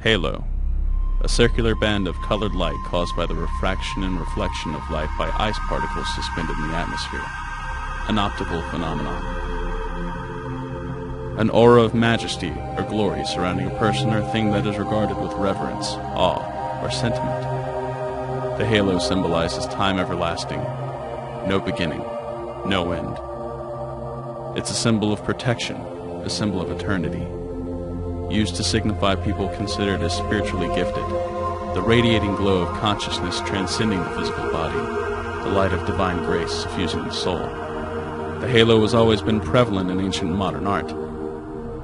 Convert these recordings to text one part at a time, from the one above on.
Halo, a circular band of colored light caused by the refraction and reflection of light by ice particles suspended in the atmosphere. An optical phenomenon. An aura of majesty or glory surrounding a person or thing that is regarded with reverence, awe, or sentiment. The halo symbolizes time everlasting, no beginning, no end. It's a symbol of protection, a symbol of eternity, used to signify people considered as spiritually gifted, the radiating glow of consciousness transcending the physical body, the light of divine grace suffusing the soul. The halo has always been prevalent in ancient and modern art.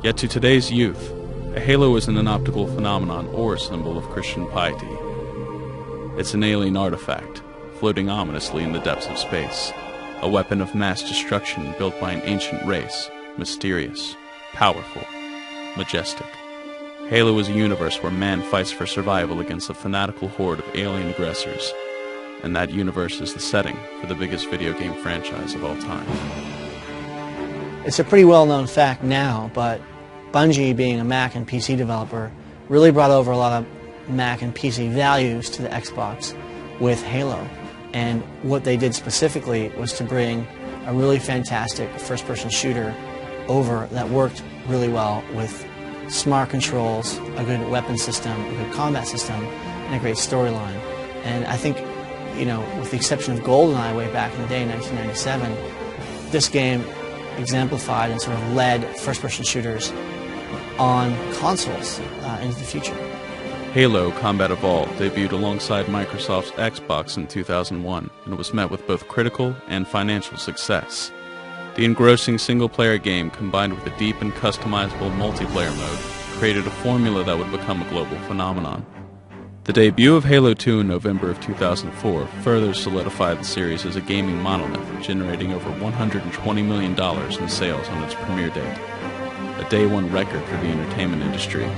Yet to today's youth, a halo isn't an optical phenomenon or a symbol of Christian piety. It's an alien artifact, floating ominously in the depths of space, a weapon of mass destruction built by an ancient race, mysterious, powerful, majestic. Halo is a universe where man fights for survival against a fanatical horde of alien aggressors, and that universe is the setting for the biggest video game franchise of all time. It's a pretty well-known fact now, but Bungie, being a Mac and PC developer, really brought over a lot of Mac and PC values to the Xbox with Halo. And what they did specifically was to bring a really fantastic first-person shooter over that worked really well with smart controls, a good weapon system, a good combat system, and a great storyline. And I think, you know, with the exception of GoldenEye way back in the day, 1997, this game exemplified and sort of led first-person shooters on consoles into the future. Halo Combat Evolved debuted alongside Microsoft's Xbox in 2001 and was met with both critical and financial success. The engrossing single-player game combined with a deep and customizable multiplayer mode created a formula that would become a global phenomenon. The debut of Halo 2 in November of 2004 further solidified the series as a gaming monolith, generating over $120 million in sales on its premiere date, a day-one record for the entertainment industry.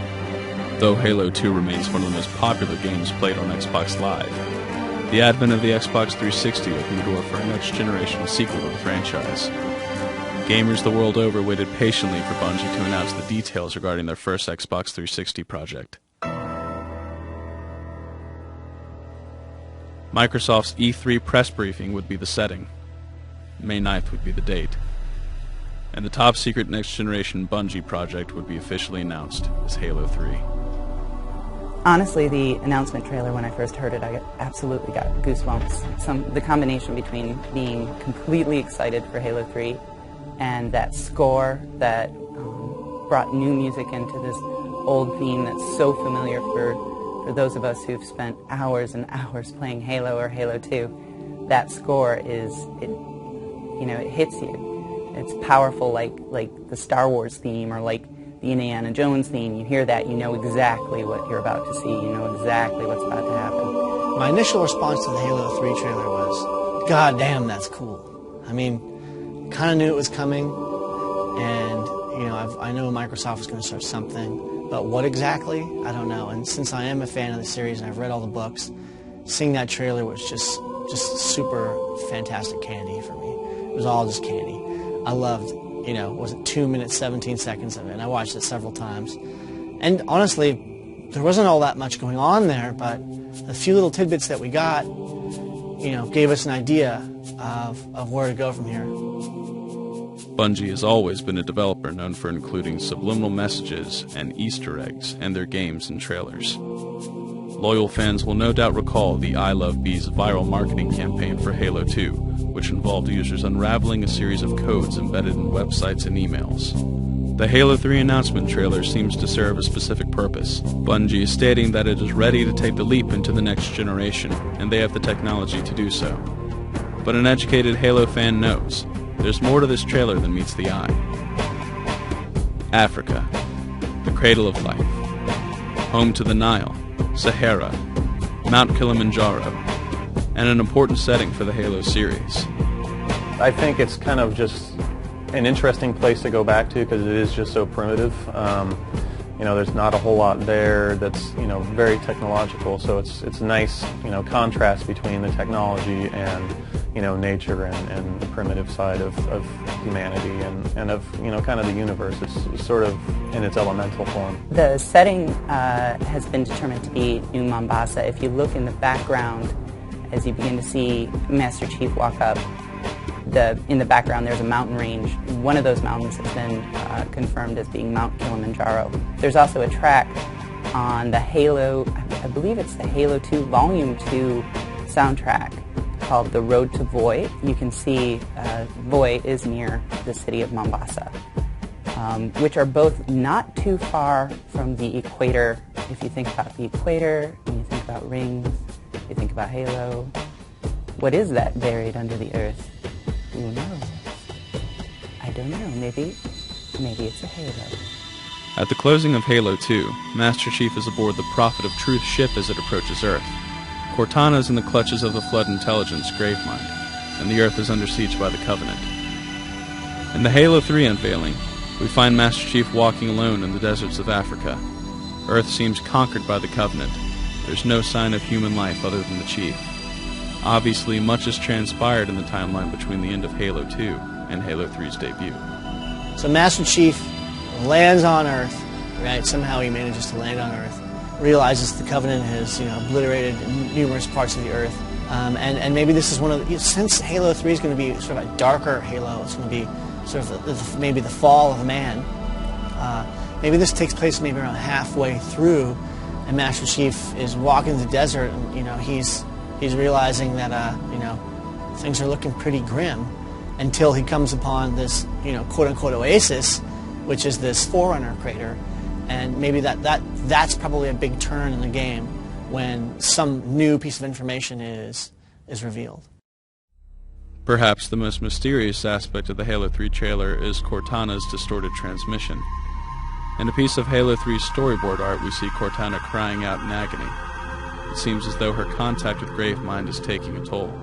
Though Halo 2 remains one of the most popular games played on Xbox Live, the advent of the Xbox 360 opened the door for a next-generation sequel to the franchise. Gamers the world over waited patiently for Bungie to announce the details regarding their first Xbox 360 project. Microsoft's E3 press briefing would be the setting. May 9th would be the date. And the top-secret next-generation Bungie project would be officially announced as Halo 3. Honestly, the announcement trailer, when I first heard it, I absolutely got goosebumps. The combination between being completely excited for Halo 3 and that score that brought new music into this old theme that's so familiar for those of us who've spent hours and hours playing Halo or Halo 2. That score is, it hits you. It's powerful like the Star Wars theme or like the Indiana Jones theme. You hear that, you know exactly what you're about to see. You know exactly what's about to happen. My initial response to the Halo 3 trailer was, God damn, that's cool. I mean, kind of knew it was coming, and I know Microsoft was going to start something, but what exactly, I don't know. And since I am a fan of the series and I've read all the books, seeing that trailer was just super fantastic candy for me. It was all just candy. I loved, was it 2 minutes, 17 seconds of it, and I watched it several times. And honestly, there wasn't all that much going on there, but the few little tidbits that we got, gave us an idea of where to go from here. Bungie has always been a developer known for including subliminal messages and Easter eggs in their games and trailers. Loyal fans will no doubt recall the I Love Bees viral marketing campaign for Halo 2, which involved users unraveling a series of codes embedded in websites and emails. The Halo 3 announcement trailer seems to serve a specific purpose. Bungie is stating that it is ready to take the leap into the next generation, and they have the technology to do so. But an educated Halo fan knows there's more to this trailer than meets the eye. Africa, the cradle of life, home to the Nile, Sahara, Mount Kilimanjaro, and an important setting for the Halo series. I think it's kind of just an interesting place to go back to because it is just so primitive. there's not a whole lot there that's, very technological. So it's a nice, contrast between the technology and, nature and the primitive side of humanity and of, kind of the universe. It's sort of in its elemental form. The setting has been determined to be New Mombasa. If you look in the background, as you begin to see Master Chief walk up, in the background there's a mountain range. One of those mountains has been confirmed as being Mount Kilimanjaro. There's also a track on the Halo, I believe it's the Halo 2 Volume 2 soundtrack called The Road to Voi. You can see Voi is near the city of Mombasa, which are both not too far from the equator. If you think about the equator, and you think about rings, you think about Halo, what is that buried under the earth? Who knows? I don't know. Maybe it's a halo. At the closing of Halo 2, Master Chief is aboard the Prophet of Truth ship as it approaches Earth. Cortana is in the clutches of the Flood intelligence Gravemind, and the Earth is under siege by the Covenant. In the Halo 3 unveiling, we find Master Chief walking alone in the deserts of Africa. Earth seems conquered by the Covenant. There's no sign of human life other than the Chief. Obviously, much has transpired in the timeline between the end of Halo 2 and Halo 3's debut. So Master Chief lands on Earth, right? Somehow he manages to land on Earth, realizes the Covenant has, obliterated numerous parts of the Earth, and maybe this is one of the, since Halo 3 is going to be sort of a darker Halo, it's going to be sort of maybe the fall of man. Maybe this takes place maybe around halfway through, and Master Chief is walking the desert, and he's realizing that things are looking pretty grim, until he comes upon this quote-unquote oasis, which is this Forerunner crater, and maybe that's probably a big turn in the game when some new piece of information is revealed. Perhaps the most mysterious aspect of the Halo 3 trailer is Cortana's distorted transmission. In a piece of Halo 3's storyboard art, we see Cortana crying out in agony. It seems as though her contact with Gravemind is taking a toll.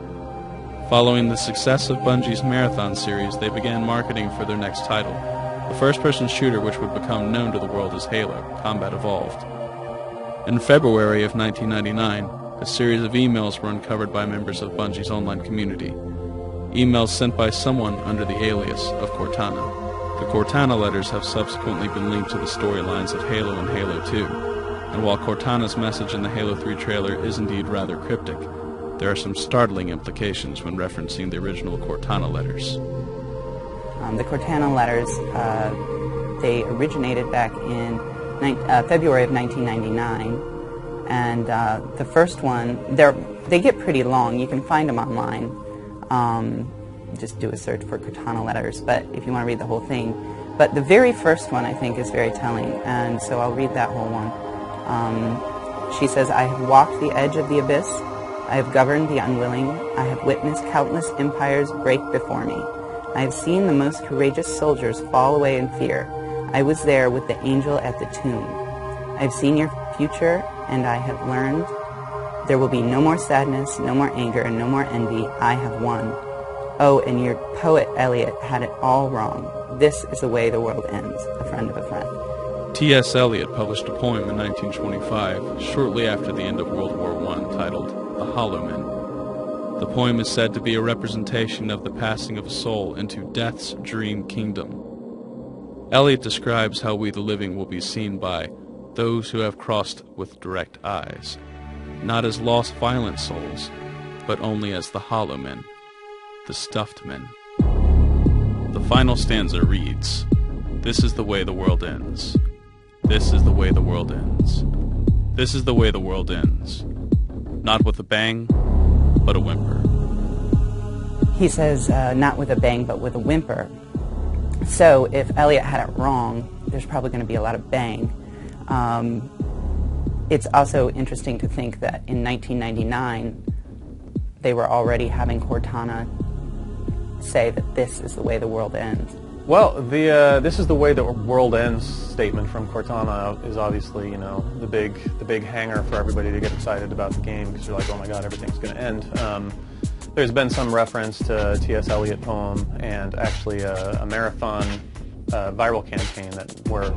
Following the success of Bungie's Marathon series, they began marketing for their next title, the first-person shooter which would become known to the world as Halo, Combat Evolved. In February of 1999, a series of emails were uncovered by members of Bungie's online community. Emails sent by someone under the alias of Cortana. The Cortana letters have subsequently been linked to the storylines of Halo and Halo 2, and while Cortana's message in the Halo 3 trailer is indeed rather cryptic, there are some startling implications when referencing the original Cortana letters. The Cortana letters, they originated back in February of 1999, and the first one, they get pretty long. You can find them online. Just do a search for Cortana letters, but if you want to read the whole thing. But the very first one, I think, is very telling, and so I'll read that whole one. She says, "I have walked the edge of the abyss. I have governed the unwilling. I have witnessed countless empires break before me. I have seen the most courageous soldiers fall away in fear. I was there with the angel at the tomb. I have seen your future, and I have learned there will be no more sadness, no more anger, and no more envy. I have won. Oh, and your poet Eliot had it all wrong. This is the way the world ends, a friend of a friend." T.S. Eliot published a poem in 1925, shortly after the end of World War I, titled The Hollow Men. The poem is said to be a representation of the passing of a soul into death's dream kingdom. Eliot describes how we the living will be seen by those who have crossed with direct eyes, not as lost violent souls, but only as the hollow men, the stuffed men. The final stanza reads, "This is the way the world ends. This is the way the world ends. This is the way the world ends. Not with a bang, but a whimper." He says, not with a bang, but with a whimper. So if Eliot had it wrong, there's probably going to be a lot of bang. It's also interesting to think that in 1999, they were already having Cortana say that this is the way the world ends. Well, this is the way the world ends statement from Cortana is obviously, the big hanger for everybody to get excited about the game, because you're like, oh my god, everything's going to end. There's been some reference to T.S. Eliot poem and actually a Marathon viral campaign where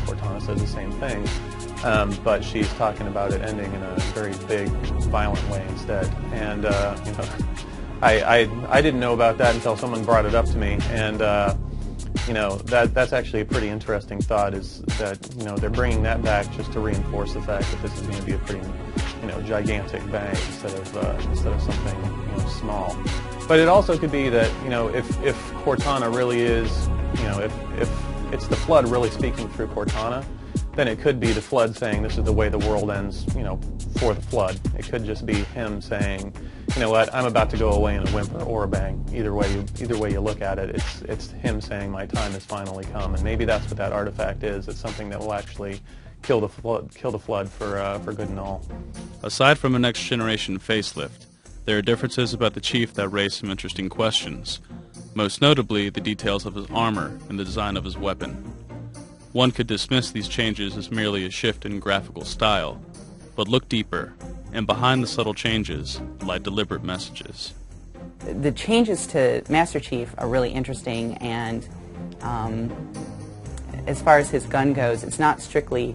Cortana says the same thing, but she's talking about it ending in a very big, violent way instead. And I didn't know about that until someone brought it up to me, and that's actually a pretty interesting thought. Is that they're bringing that back just to reinforce the fact that this is going to be a pretty gigantic bang instead of something small. But it also could be that if Cortana really is if it's the Flood really speaking through Cortana, then it could be the Flood saying this is the way the world ends for the Flood. It could just be him saying, you know what, I'm about to go away in a whimper or a bang. Either way you look at it, it's him saying my time has finally come, and maybe that's what that artifact is. It's something that will actually kill the Flood for good and all. Aside from a next-generation facelift, there are differences about the Chief that raise some interesting questions, most notably the details of his armor and the design of his weapon. One could dismiss these changes as merely a shift in graphical style, but look deeper, and behind the subtle changes lie deliberate messages. The changes to Master Chief are really interesting, and as far as his gun goes, it's not strictly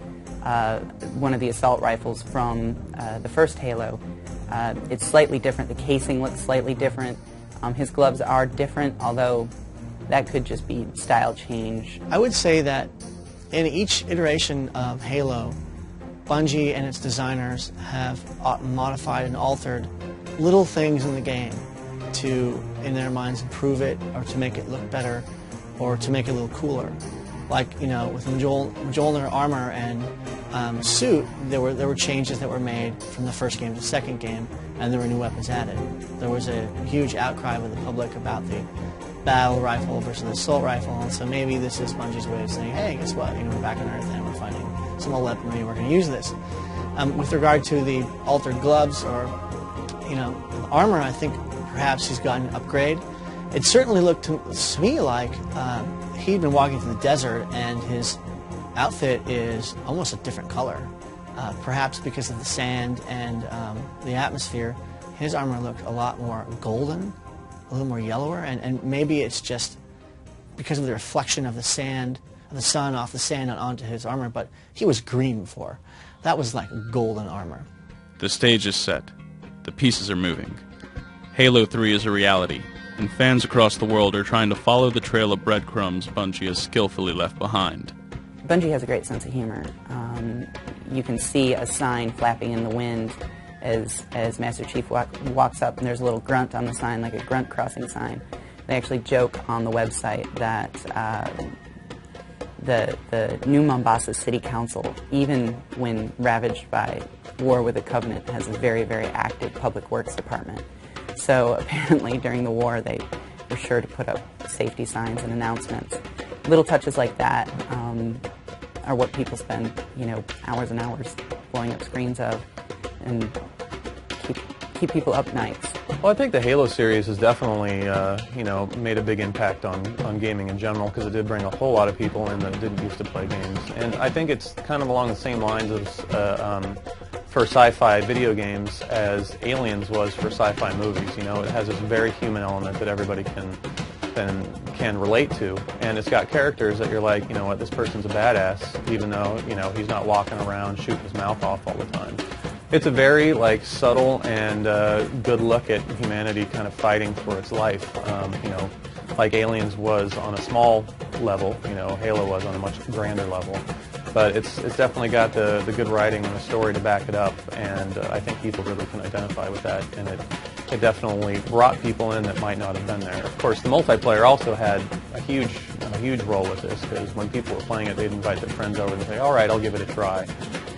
one of the assault rifles from the first Halo. It's slightly different. The casing looks slightly different. His gloves are different, although that could just be style change. I would say that in each iteration of Halo, Bungie and its designers have modified and altered little things in the game to, in their minds, improve it or to make it look better or to make it a little cooler. Like, with Mjolnir armor and suit, there were changes that were made from the first game to the second game, and there were new weapons added. There was a huge outcry with the public about the battle rifle versus the assault rifle, and so maybe this is Bungie's way of saying, hey, guess what, we're back on Earth and we're finding some old weaponry, we're going to use this. With regard to the altered gloves or, armor, I think perhaps he's gotten an upgrade. It certainly looked to me like he'd been walking through the desert and his outfit is almost a different color. Perhaps because of the sand and the atmosphere, his armor looked a lot more golden, a little more yellower, and maybe it's just because of the reflection of the sand, of the sun off the sand and onto his armor, but he was green before. That was like golden armor. The stage is set. The pieces are moving. Halo 3 is a reality, and fans across the world are trying to follow the trail of breadcrumbs Bungie has skillfully left behind. Bungie has a great sense of humor. You can see a sign flapping in the wind as Master Chief walks up, and there's a little grunt on the sign, like a grunt crossing sign. They actually joke on the website that the New Mombasa City Council, even when ravaged by war with the Covenant, has a very, very active public works department. So apparently during the war they were sure to put up safety signs and announcements. Little touches like that are what people spend, hours and hours blowing up screens of and keep people up nights. Well, I think the Halo series has definitely, made a big impact on gaming in general, because it did bring a whole lot of people in that didn't used to play games. And I think it's kind of along the same lines as for sci-fi video games as Aliens was for sci-fi movies. It has this very human element that everybody can relate to, and it's got characters that you're like, what, this person's a badass, even though he's not walking around shooting his mouth off all the time. It's a very subtle and good look at humanity kind of fighting for its life. Like Aliens was on a small level, Halo was on a much grander level. But it's definitely got the good writing and the story to back it up, and I think people really can identify with that, and it definitely brought people in that might not have been there. Of course, the multiplayer also had a huge role with this, because when people were playing it, they'd invite their friends over and say, all right, I'll give it a try.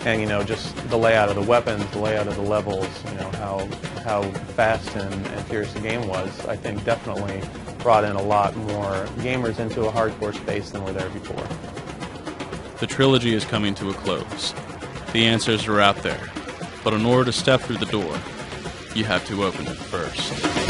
And just the layout of the weapons, the layout of the levels, how fast and furious the game was, I think definitely brought in a lot more gamers into a hardcore space than were there before. The trilogy is coming to a close. The answers are out there, but in order to step through the door, you have to open it first.